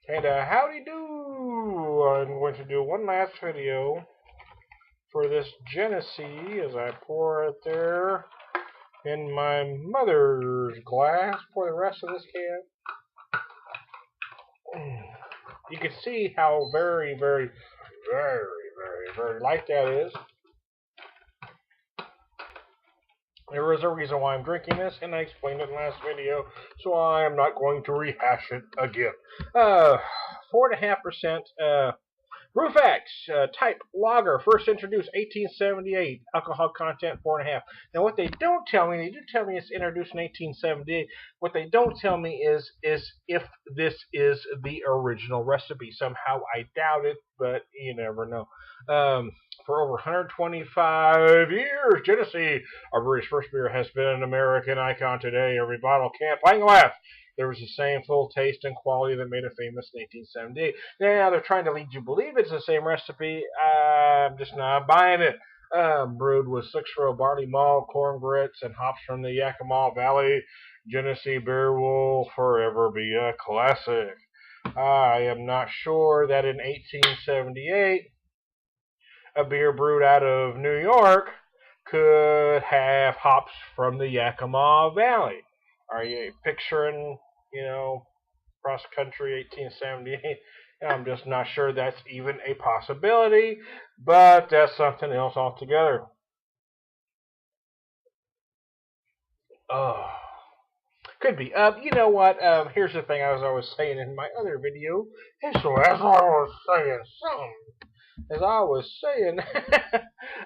And howdy do! I'm going to do one last video for this Genesee as I pour it there in my mother's glass for the rest of this can. You can see how very light that is. There is a reason why I'm drinking this, and I explained it in the last video, so I am not going to rehash it again. 4.5% Brewfax type lager, first introduced 1878, alcohol content 4.5. Now, what they don't tell me, they do tell me it's introduced in 1878. What they don't tell me is if this is the original recipe. Somehow, I doubt it, but you never know. For over 125 years, Genesee, our British first beer, has been an American icon today. Every bottle, can, pint glass. There was the same full taste and quality that made it famous in 1878. Now, they're trying to lead you to believe it's the same recipe. I'm just not buying it. Brewed with 6-row barley malt, corn grits, and hops from the Yakima Valley, Genesee Beer will forever be a classic. I am not sure that in 1878, a beer brewed out of New York could have hops from the Yakima Valley. Are you picturing, cross country 1878? I'm just not sure that's even a possibility, but that's something else altogether. Oh, could be. You know what? Here's the thing I was always saying in my other video. So as I was saying,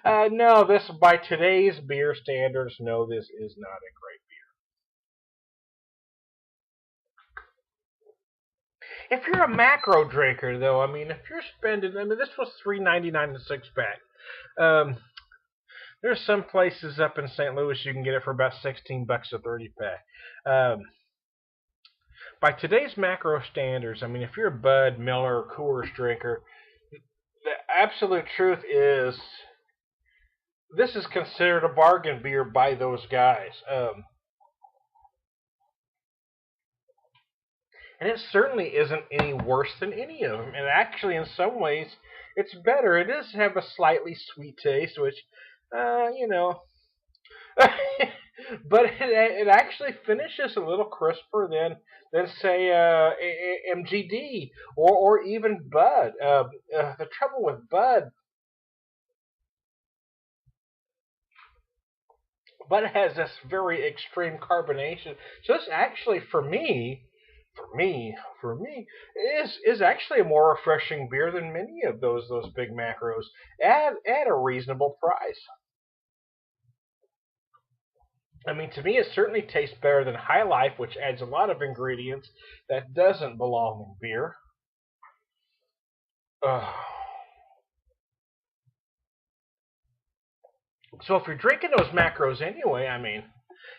no, this by today's beer standards, no, this is not a great beer. If you're a macro drinker, though, if you're spending, this was $3.99 a 6-pack. There's some places up in St. Louis you can get it for about $16 a 30-pack. By today's macro standards, if you're a Bud, Miller, or Coors drinker, the absolute truth is this is considered a bargain beer by those guys. And it certainly isn't any worse than any of them. And actually, in some ways, it's better. It does have a slightly sweet taste, which, but it actually finishes a little crisper than say, MGD or even Bud. The trouble with Bud has this very extreme carbonation. So this actually, for me, is actually a more refreshing beer than many of those big macros at a reasonable price. To me, it certainly tastes better than High Life, which adds a lot of ingredients that doesn't belong in beer. So if you're drinking those macros anyway,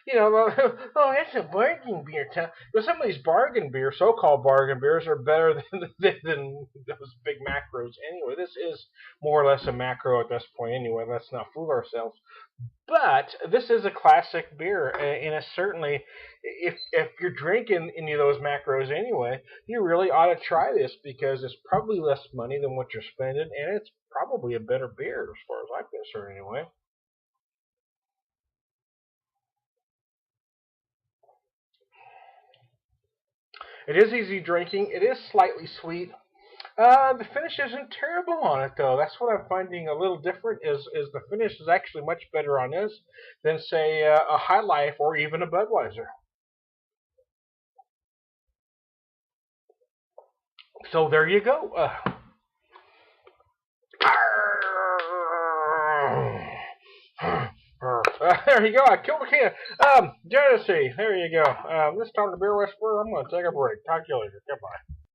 that's a bargain beer. But some of these bargain beers, so-called bargain beers, are better than those big macros anyway. This is more or less a macro at this point anyway. Let's not fool ourselves. But this is a classic beer, and it's certainly, if you're drinking any of those macros anyway, you really ought to try this because it's probably less money than what you're spending, and it's probably a better beer as far as I'm concerned anyway. It is easy drinking. It is slightly sweet. The finish isn't terrible on it, though. That's what I'm finding a little different. Is the finish is actually much better on this than, say, a High Life or even a Budweiser. So there you go. There you go. I killed a can. Genesee. There you go. This time the Beer Whisperer. I'm going to take a break. Talk to you later. Goodbye.